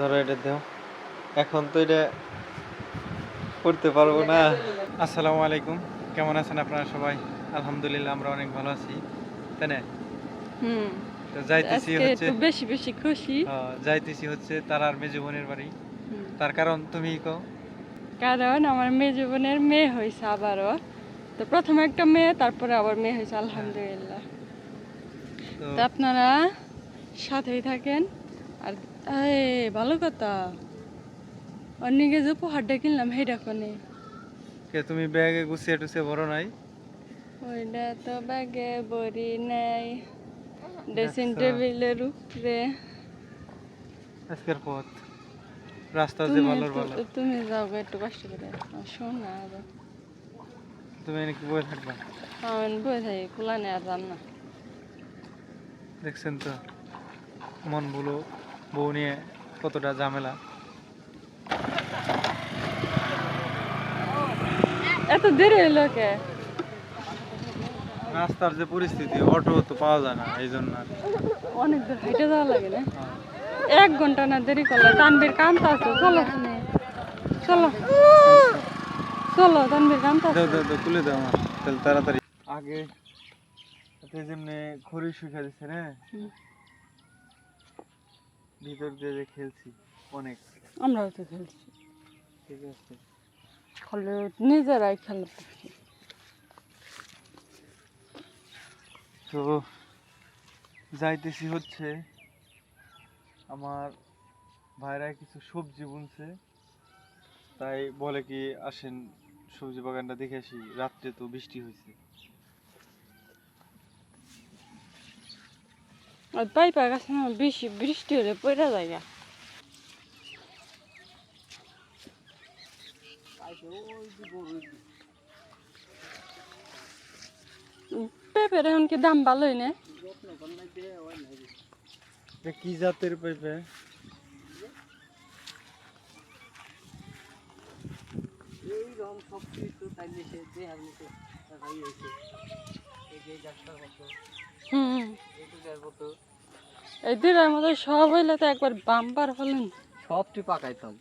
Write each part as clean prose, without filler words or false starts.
ধরো এটা দাও। এখন তো এটা করতে পারবো না। আসসালামু আলাইকুম, কেমন আছেন আপনারা সবাই? আলহামদুলিল্লাহ আমরা অনেক ভালো আছি, তাই না? তো যাইতেছি আজকে হচ্ছে একটু বেশি বেশি খুশি। যাইতেছি হচ্ছে তারার মেজো বোনের বাড়ি। তার কারণ তুমি কও। কারণ আমার মেজো বোনের মেয়ে হয়েছে আবারও। তো প্রথমে একটা মেয়ে, তারপরে আবার মেয়ে হয়েছে, আলহামদুলিল্লাহ। তো আপনারা সাথেই থাকেন। আর ভালো কথা, অন্যকে যে উপহারটা কিনলাম সেইটা কোনে? কে তুমি ব্যাগে গুছিয়ে টুছিয়ে ভরো নাই? ওইটা তো ব্যাগে ভরি নাই, ড্রেসিং টেবিলের উপরে। আজকের পথ রাস্তা যে তুমি ভালোর ভালো। তুমি যাও গো, একটু কষ্ট করে শোন না। তুমি এনে কি বয়ে থাকবা? আমি বই থাকি, পুলানে আর রান্না। দেখছেন তো মন বলো বউ নিয়ে কতটা ঝামেলা। এত দেরি হইলো কে? রাস্তার যে পরিস্থিতি, অটো তো পাওয়া যায় না, এই জন্য অনেক দূর হেঁটে যাওয়া লাগে না? 1 ঘন্টা না দেরি করলে তানবীর কান্ত আছে। চলো চলো চলো, তানবীর কান্ত আছে। দাও তুলে দাও আমার, তাহলে তাড়াতাড়ি। আগে যেমনি খড়ি শুকা দিচ্ছে রে, ভিতর দিয়ে যে খেলছি অনেক। আমরাও তো খেলছি, ঠিক আছে, খালি নিজেরাই খেলতেছি। তো যাইতেছি হচ্ছে আমার ভাইরা কিছু সবজি বুনছে, তাই বলে কি আসেন সবজি বাগানটা দেখে আসি। রাত্রে তো বৃষ্টি হয়েছে। আর পাইপা গাছে না বেশি বৃষ্টি হলে পড়ে যায়। পেঁপের এখন কি দাম ভালোই না? কি জাতের পেঁপে? এই দিনের মধ্যে সব হইলে তো একবার বাম্পার হলেন। সবটি পাকাইতাম।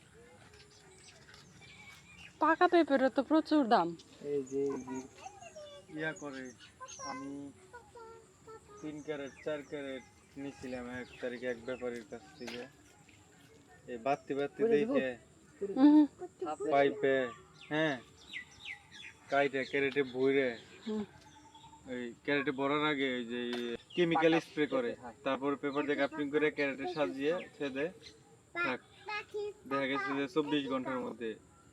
পাকা পেঁপের তো প্রচুর দাম। এই যে ইয়া করে আমি 3 ক্যারেট 4 ক্যারেট নিয়েছিলাম 1 তারিখে এক ব্যাপারীর কাছ থেকে। এই বাতি দেখে পাইপে কাইটে ক্যারেটে ভরে, ওই ক্যারেটে ভরার আগে ওই যে কেমিক্যাল স্প্রে করে, তারপর পেপার দিয়ে কাপড়িং করে ক্যারেটে সাজিয়ে ছেদে থাক। দেখা গেছে যে 24 ঘন্টার মধ্যে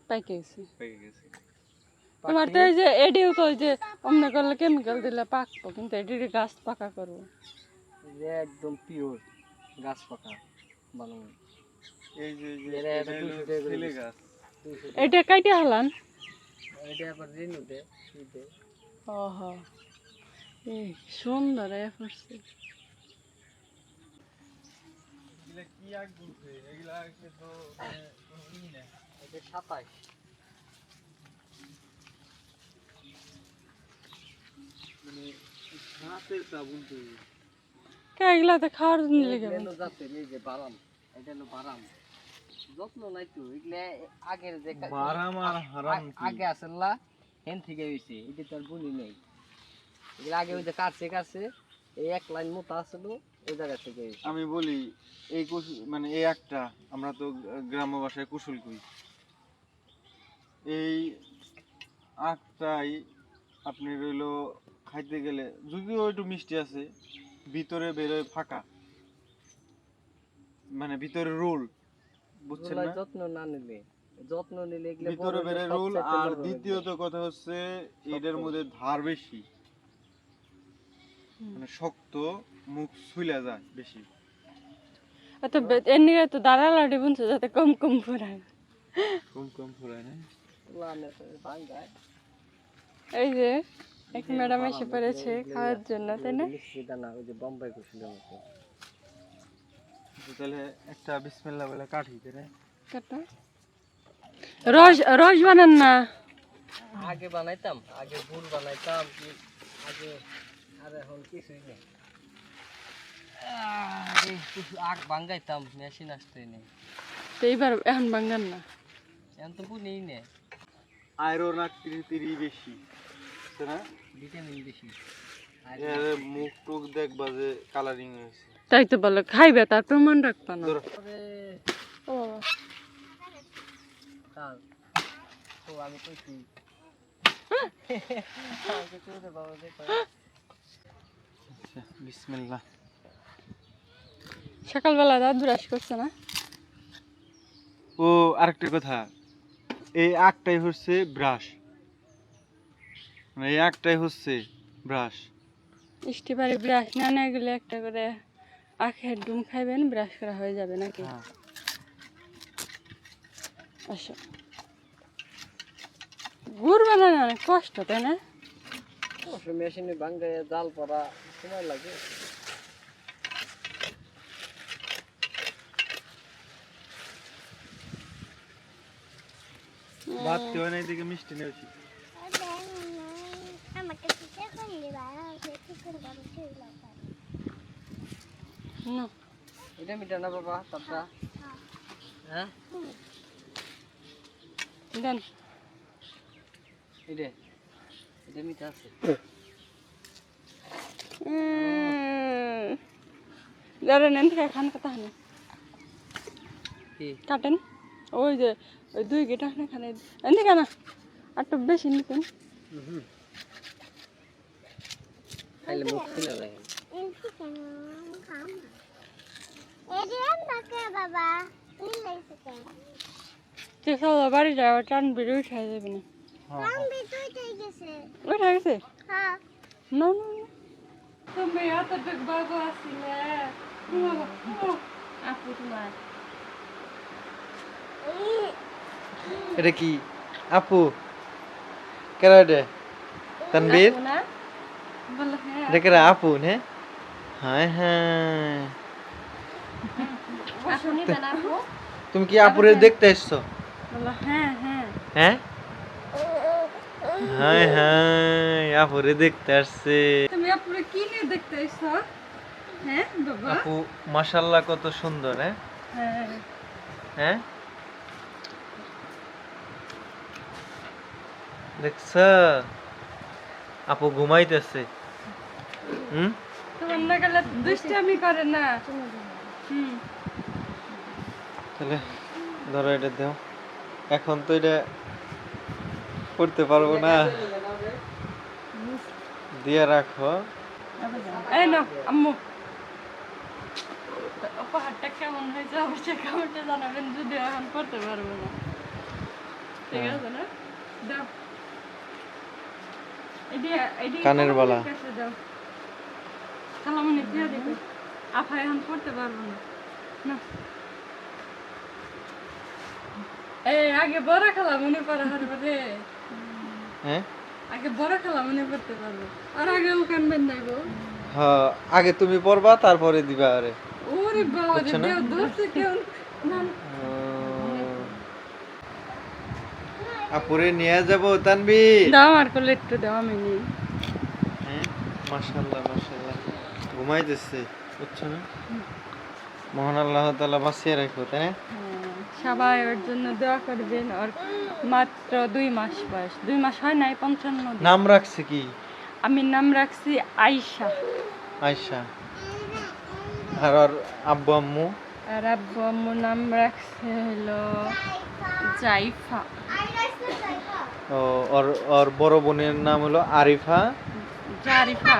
পাইকে গেছে। পেকে গেছে। তোমার তো এই যে এডিও তো ওই যে অমনে করলে কেমিক্যাল দিলে পাকবো, কিন্তু এডির গাছ পাকা করবো। একদম পিওর গাছ পাকা বানানো। এই যে ছেলে গাছ, এটা কাইটে হলান। এটা আবার রেনুতে শীতে। ওহো, এই সুন্দর করছে। এগুলা কি আগ বলছে? এগুলা তো কোনো ই না। এটা 27 মানে হাতের সাবুন তো কে এগুলা তো খাওয়ার জন্য লেগে এগুলো জাতের এই যে বারাম, এটা হলো বারাম। যত্ন নাই তো এগুলা আগের যে বারাম আর হারাম কি? আগে আসলা হেন থেকে হইছে, এটা তো আর বলি নাই। এগুলা আগে ওই যে কাটছে এই এক লাইন মোটা আসলো ওই জায়গা থেকে হইছে। আমি বলি এই মানে এই একটা আমরা তো গ্রাম্য ভাষায় কুশুল কই। এই আখটাই আপনি রইলো খাইতে গেলে যদিও একটু মিষ্টি আছে, ভিতরে বেরোয় ফাঁকা, মানে ভিতরে রোল, বুঝছেন না? যত্ন নিলে এগুলো ভিতরে বেরোয় রোল। আর দ্বিতীয়ত কথা হচ্ছে এদের মধ্যে ধার বেশি, মানে শক্ত, মুখ ছুইলা যায় বেশি। এত এমনি তো দাঁড়া লাড়ি বুনছে যাতে কম কম ফুরায়। কম ফুরায় না? এই যে এক ম্যাডাম এসে পড়েছে খাওয়ার জন্য, তাই না? বোম্বাই কুশলের মতো। তাহলে একটা বিসমিল্লাহ বলে কাটি রে। কাটা রস রস বানান না। আগে বানাইতাম, আগে গুড় বানাইতাম আগে, আর এখন কিছুই নেই। আগ ভাঙ্গাইতাম, মেশিন আসতেই নেই। এইবার এখন বাঙ্গান না। এখন তো বুনেই নে, আয়রন আকৃতির বেশি বুঝছো না? ভিটামিন বেশি। আর এর মুখ টুক দেখবা যে কালারিং হয়েছে। তাই তো বলো, খাইবে তার প্রমাণ রাখবা না। ধরো। পরে ও কাল তো আমি কইছি আমাকে চুদে বাবা দেখো। আচ্ছা বিসমিল্লাহ। সকালবেলা দাঁত ব্রাশ করছে না? ও আরেকটা কথা, এই একটাই হচ্ছে ব্রাশ, মানে এই একটাই হচ্ছে ব্রাশ। স্টিপারে ব্রাশ না না গেলে একটা করে আখের ডুম খাইবেন, ব্রাশ করা হয়ে যাবে নাকি? হ্যাঁ। আচ্ছা, গুড় বানানো অনেক কষ্ট, তাই না? অবশ্য মেশিনে ভাঙ্গায় জাল পড়া সময় লাগে। ভাত খেয়ে নাই দিকে মিষ্টি নেওছি। না, এটা মিটা না বাবা তারটা। হ্যাঁ দেন। এটা এটা মিটা আছে। যারা নেন থেকে খান কথা নেই কি কাটেন, ওই যে ওই 2 গেটা খানে এনে কেন আর একটু বেশি নিতেন। খাইলে মুখ খুলে যায়। চলো বাড়ি যাও, টান বেড়ে উঠে যাবে না। উঠে গেছে না না না। তুমি এতটুক বাবু আসিলে আপু তোমার এটা কি আপু? কেরা এটা? তানবীর? আপু না বলো হ্যাঁ এটা কেরা আপু নে? হায় হায়, আপু নিবে না আপু? তুমি কি আপুরে দেখতে এসছো? বলো হ্যাঁ হ্যাঁ। হ্যাঁ হায় হায়, আপুরে দেখতে আসছে। তুমি আপুরে কি নিয়ে দেখতে এসছো? হ্যাঁ বাবা। আপু মাশাআল্লাহ কত সুন্দর। হ্যাঁ হ্যাঁ হ্যাঁ দেখছ, আপু ঘুমাইতেছে। তোমার না গেলে দুষ্টামি করে না। তাহলে ধরো এটা দাও, এখন তো এটা করতে পারবো না, দিয়ে রাখো। এই নাও আম্মু, উপহারটা কেমন হয়েছে অবশ্যই কমেন্টে জানাবেন, যদি এখন করতে পারবো না। ঠিক আছে না? দাও কানের বালা। দাও খালামনি দিয়ে দিবে, আপা এখন করতে পারবো না। না এই আগে বড় খালামনি পরে হারবে রে, হ্যাঁ আগে বড় খালামনি করতে পারবো, আর আগে কানবেন না গো। হ্যাঁ আগে তুমি পড়বা তারপরে দিবা। আরে ওরে বাবা রে, বুঝছো না? দেও দোস্ত কেউ না। আপুরে নিয়ে যাবো তানবীর। দাও আর করলে একটু দাও, আমি নিই। হ্যাঁ মাশাআল্লাহ মাশাআল্লাহ, ঘুমাইতেছে বুঝছো না? মহান আল্লাহ তাআলা বাঁচিয়ে রাখো, তাই না? সবাই ওর জন্য দোয়া করবেন। ওর মাত্র 2 মাস বয়স, 2 মাস হয় নাই, 55 দিন। নাম রাখছে কি? আমি নাম রাখছি আয়শা। আয়শা। আর ওর আব্বু আম্মু? আর আব্বু আম্মু নাম রাখছে হলো জাইফা। ও ওর ওর বড় বোনের নাম হলো আরিফা। জারিফা।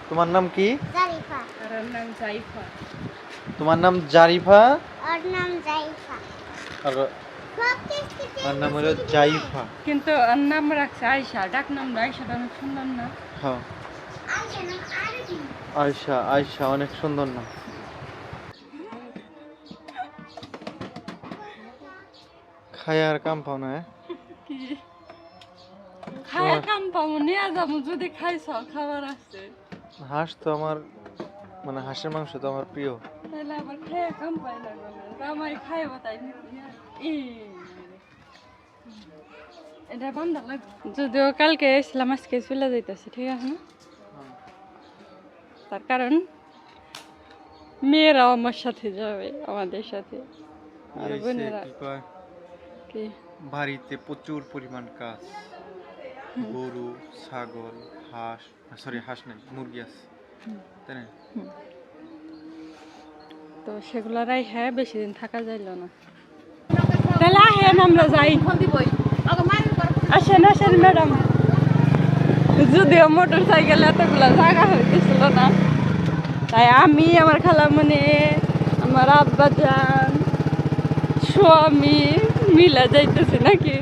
তোমার নাম কি? জারিফা। আর ওর নাম জাইফা। তোমার নাম জারিফা ওর নাম জারিফা। আর ওর নাম হলো জাইফা। কিন্তু ওর নাম রাখছে আয়শা, ডাক নাম আয়শাটা অনেক সুন্দর না? হ্যাঁ আয়শা নাম আরবি। আয়শা, আয়শা অনেক সুন্দর নাম। খায় আর কাম পাও না? কি খায় কাম পাবো, নিয়ে যাবো যদি খাইছ, খাবার আছে। হাঁস তো আমার, মানে হাঁসের মাংস তো আমার প্রিয়। তাহলে আবার খেয়ে কাম পাই না গো, আমায় খাইব তাই এটা বান্ধা লাগবে। যদিও কালকে এসেছিলাম, আজকে চলে যাইতেছে, ঠিক আছে না? তার কারণ মেয়েরাও আমার সাথে যাবে, আমাদের সাথে। আর এই সে বোনেরা কি কয়, কি বাড়িতে প্রচুর পরিমাণ কাজ, গরু, ছাগল, হাঁস, সরি হাঁস নাই, মুরগি আছে, তাই না? তো সেগুলারাই হ্যাঁ বেশি দিন থাকা যাইল না। তাহলে আহেন আমরা যাই, আসেন আসেন ম্যাডাম। যদিও মোটর সাইকেল এতগুলা জায়গা হইতেছিল না, তাই আমি আমার খালামণি, আমার আব্বা জান, স্বামী মিলা যাইতেছি নাকি।